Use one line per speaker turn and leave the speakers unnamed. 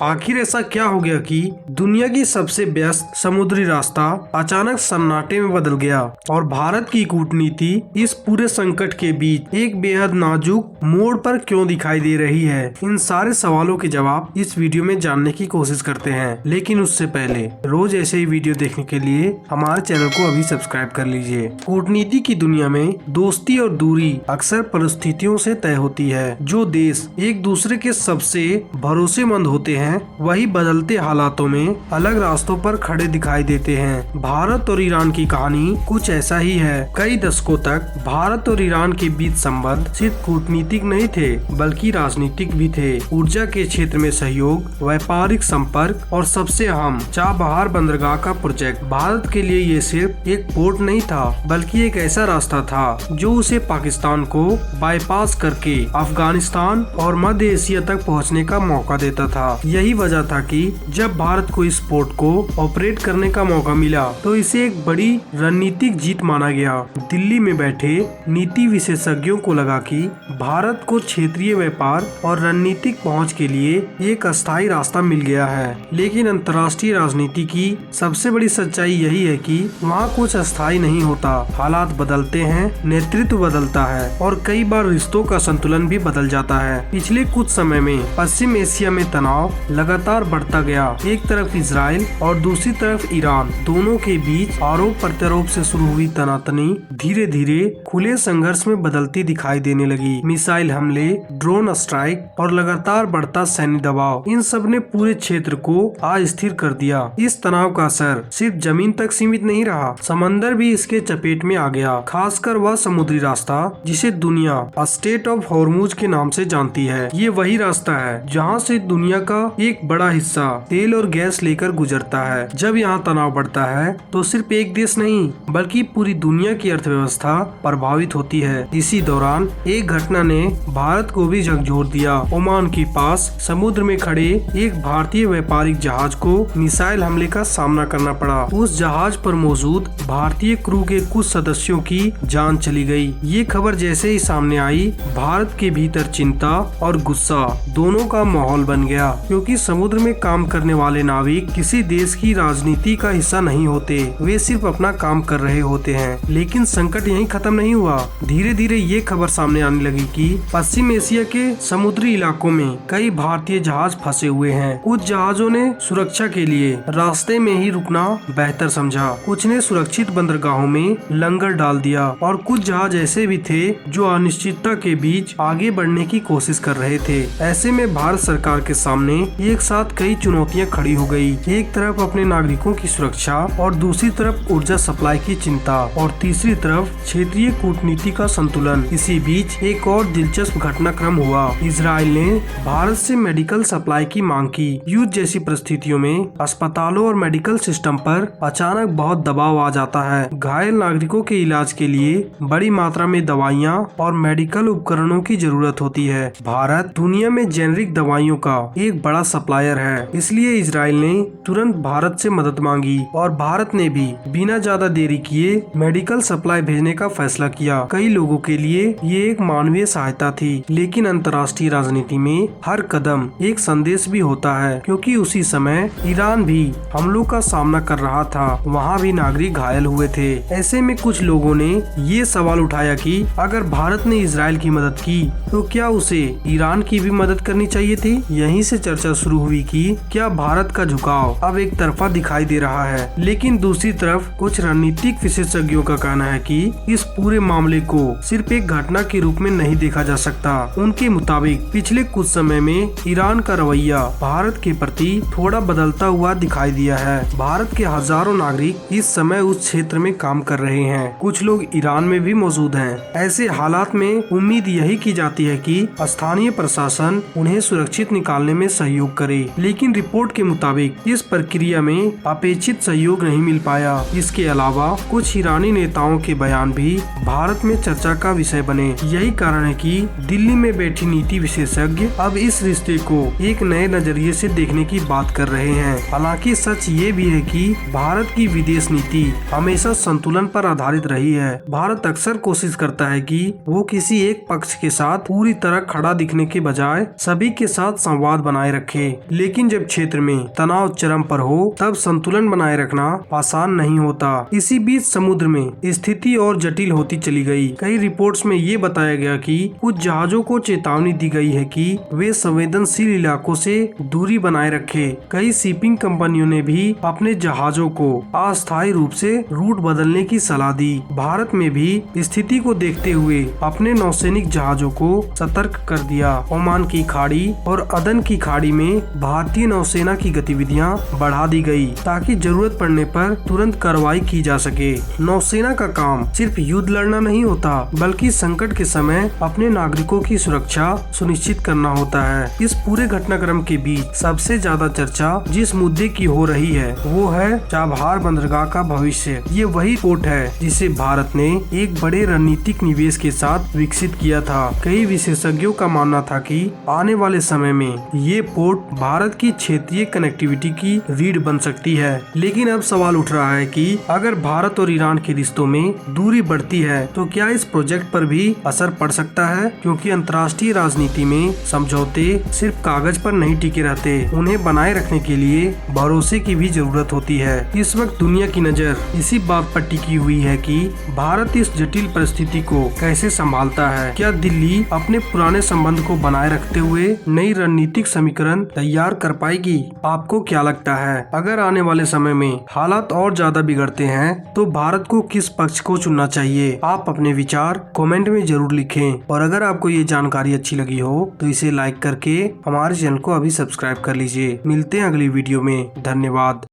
आखिर ऐसा क्या हो गया कि दुनिया की सबसे व्यस्त समुद्री रास्ता अचानक सन्नाटे में बदल गया और भारत की कूटनीति इस पूरे संकट के बीच एक बेहद नाजुक मोड़ पर क्यों दिखाई दे रही है? इन सारे सवालों के जवाब इस वीडियो में जानने की कोशिश करते हैं, लेकिन उससे पहले रोज ऐसे ही वीडियो देखने के लिए हमारे चैनल को अभी सब्सक्राइब कर लीजिए। कूटनीति की दुनिया में दोस्ती और दूरी अक्सर परिस्थितियों से तय होती है। जो देश एक दूसरे के सबसे भरोसेमंद होते हैं वही बदलते हालातों में अलग रास्तों पर खड़े दिखाई देते हैं। भारत और ईरान की कहानी कुछ ऐसा ही है। कई दशकों तक भारत और ईरान के बीच संबंध सिर्फ कूटनीतिक नहीं थे बल्कि राजनीतिक भी थे। ऊर्जा के क्षेत्र में सहयोग, व्यापारिक संपर्क और सबसे अहम चाबहार बंदरगाह का प्रोजेक्ट भारत के लिए ये सिर्फ एक पोर्ट नहीं था बल्कि एक ऐसा रास्ता था जो उसे पाकिस्तान को बाईपास करके अफगानिस्तान और मध्य एशिया तक पहुंचने का मौका देता था। यही वजह था कि जब भारत को इस पोर्ट को ऑपरेट करने का मौका मिला तो इसे एक बड़ी रणनीतिक जीत माना गया। दिल्ली में बैठे नीति विशेषज्ञों को लगा कि भारत को क्षेत्रीय व्यापार और रणनीतिक पहुंच के लिए एक अस्थायी रास्ता मिल गया है। लेकिन अंतर्राष्ट्रीय राजनीति की सबसे बड़ी सच्चाई यही है कि वहाँ कुछ अस्थायी नहीं होता। हालात बदलते हैं, नेतृत्व बदलता है और कई बार रिश्तों का संतुलन भी बदल जाता है। पिछले कुछ समय में पश्चिम एशिया में तनाव लगातार बढ़ता गया। एक तरफ इजराइल और दूसरी तरफ ईरान, दोनों के बीच आरोप प्रत्यारोप से शुरू हुई तनातनी धीरे धीरे खुले संघर्ष में बदलती दिखाई देने लगी। मिसाइल हमले, ड्रोन स्ट्राइक और लगातार बढ़ता सैन्य दबाव, इन सब ने पूरे क्षेत्र को अस्थिर कर दिया। इस तनाव का असर सिर्फ जमीन तक सीमित नहीं रहा, समंदर भी इसके चपेट में आ गया। खासकर वह समुद्री रास्ता जिसे दुनिया स्टेट ऑफ हॉर्मुज के नाम से जानती है। ये वही रास्ता है जहाँ से दुनिया का एक बड़ा हिस्सा तेल और गैस लेकर गुजरता है। जब यहाँ तनाव बढ़ता है तो सिर्फ एक देश नहीं बल्कि पूरी दुनिया की अर्थव्यवस्था प्रभावित होती है। इसी दौरान एक घटना ने भारत को भी झकझोर दिया। ओमान के पास समुद्र में खड़े एक भारतीय व्यापारिक जहाज को मिसाइल हमले का सामना करना पड़ा। उस जहाज पर मौजूद भारतीय क्रू के कुछ सदस्यों की जान चली गई। ये खबर जैसे ही सामने आई, भारत के भीतर चिंता और गुस्सा दोनों का माहौल बन गया, क्योंकि समुद्र में काम करने वाले नाविक किसी देश की राजनीति का हिस्सा नहीं होते, वे सिर्फ अपना काम कर रहे होते हैं। लेकिन संकट यहीं खत्म नहीं हुआ। धीरे धीरे ये खबर सामने आने लगी कि पश्चिम एशिया के समुद्री इलाकों में कई भारतीय जहाज फंसे हुए हैं। कुछ जहाजों ने सुरक्षा के लिए रास्ते में ही रुकना बेहतर समझा, कुछ ने सुरक्षित बंदरगाहों में लंगर डाल दिया और कुछ जहाज ऐसे भी थे जो अनिश्चितता के बीच आगे बढ़ने की कोशिश कर रहे थे। ऐसे में भारत सरकार के सामने एक साथ कई चुनौतियां खड़ी हो गई। एक तरफ अपने नागरिकों की सुरक्षा और दूसरी तरफ ऊर्जा सप्लाई की चिंता और तीसरी तरफ क्षेत्रीय कूटनीति का संतुलन। इसी बीच एक और दिलचस्प घटनाक्रम हुआ। इजराइल ने भारत से मेडिकल सप्लाई की मांग की। युद्ध जैसी परिस्थितियों में अस्पतालों और मेडिकल सिस्टम पर अचानक बहुत दबाव आ जाता है। घायल नागरिकों के इलाज के लिए बड़ी मात्रा में दवाइयाँ और मेडिकल उपकरणों की जरूरत होती है। भारत दुनिया में जेनेरिक दवाइयों का एक बड़ा सप्लायर है, इसलिए इजराइल ने तुरंत भारत से मदद मांगी और भारत ने भी बिना ज्यादा देरी किए मेडिकल सप्लाई भेजने का फैसला किया। कई लोगों के लिए ये एक मानवीय सहायता थी, लेकिन अंतर्राष्ट्रीय राजनीति में हर कदम एक संदेश भी होता है, क्योंकि उसी समय ईरान भी हमलों का सामना कर रहा था। वहाँ भी नागरिक घायल हुए थे। ऐसे में कुछ लोगों ने ये सवाल उठाया कि अगर भारत ने इजराइल की मदद की तो क्या उसे ईरान की भी मदद करनी चाहिए थी। यहीं से चर्चा शुरू हुई कि क्या भारत का झुकाव अब एक तरफा दिखाई दे रहा है। लेकिन दूसरी तरफ कुछ रणनीतिक विशेषज्ञों का कहना है कि इस पूरे मामले को सिर्फ एक घटना के रूप में नहीं देखा जा सकता। उनके मुताबिक पिछले कुछ समय में ईरान का रवैया भारत के प्रति थोड़ा बदलता हुआ दिखाई दिया है। भारत के हजारों नागरिक इस समय उस क्षेत्र में काम कर रहे हैं, कुछ लोग ईरान में भी मौजूद हैं। ऐसे हालात में उम्मीद यही की जाती है कि स्थानीय प्रशासन उन्हें सुरक्षित निकालने में सहयोग करे। लेकिन रिपोर्ट के मुताबिक इस प्रक्रिया में अपेक्षित सहयोग नहीं मिल पाया। इसके अलावा कुछ ईरानी नेताओं के बयान भी भारत में चर्चा का विषय बने। यही कारण है कि दिल्ली में बैठी नीति विशेषज्ञ अब इस रिश्ते को एक नए नजरिए से देखने की बात कर रहे हैं। हालांकि सच ये भी है कि भारत की विदेश नीति हमेशा संतुलन पर आधारित रही है। भारत अक्सर कोशिश करता है कि वो किसी एक पक्ष के साथ पूरी तरह खड़ा दिखने के बजाय सभी के साथ संवाद बनाए रखे। रखे, लेकिन जब क्षेत्र में तनाव चरम पर हो तब संतुलन बनाए रखना आसान नहीं होता। इसी बीच समुद्र में स्थिति और जटिल होती चली गई। कई रिपोर्ट्स में ये बताया गया कि कुछ जहाजों को चेतावनी दी गई है कि वे संवेदनशील इलाकों से दूरी बनाए रखें। कई शिपिंग कंपनियों ने भी अपने जहाजों को अस्थायी रूप से रूट बदलने की सलाह दी। भारत में भी स्थिति को देखते हुए अपने नौसैनिक जहाजों को सतर्क कर दिया। ओमान की खाड़ी और अदन की खाड़ी में भारतीय नौसेना की गतिविधियां बढ़ा दी गई ताकि जरूरत पड़ने पर तुरंत कार्रवाई की जा सके। नौसेना का काम सिर्फ युद्ध लड़ना नहीं होता, बल्कि संकट के समय अपने नागरिकों की सुरक्षा सुनिश्चित करना होता है। इस पूरे घटनाक्रम के बीच सबसे ज्यादा चर्चा जिस मुद्दे की हो रही है वो है चाबहार बंदरगाह का भविष्य। ये वही पोर्ट है जिसे भारत ने एक बड़े रणनीतिक निवेश के साथ विकसित किया था। कई विशेषज्ञों का मानना था कि आने वाले समय में ये पोर्ट भारत की क्षेत्रीय कनेक्टिविटी की रीढ़ बन सकती है। लेकिन अब सवाल उठ रहा है कि अगर भारत और ईरान के रिश्तों में दूरी बढ़ती है तो क्या इस प्रोजेक्ट पर भी असर पड़ सकता है, क्योंकि अंतर्राष्ट्रीय राजनीति में समझौते सिर्फ कागज पर नहीं टिके रहते, उन्हें बनाए रखने के लिए भरोसे की भी जरूरत होती है। इस वक्त दुनिया की नजर इसी बात पर टिकी हुई है कि भारत इस जटिल परिस्थिति को कैसे संभालता है। क्या दिल्ली अपने पुराने संबंध को बनाए रखते हुए नई रणनीतिक समीकरण तैयार कर पाएगी? आपको क्या लगता है, अगर आने वाले समय में हालात और ज्यादा बिगड़ते हैं तो भारत को किस पक्ष को चुनना चाहिए? आप अपने विचार कमेंट में जरूर लिखें। और अगर आपको ये जानकारी अच्छी लगी हो तो इसे लाइक करके हमारे चैनल को अभी सब्सक्राइब कर लीजिए। मिलते हैं अगली वीडियो में। धन्यवाद।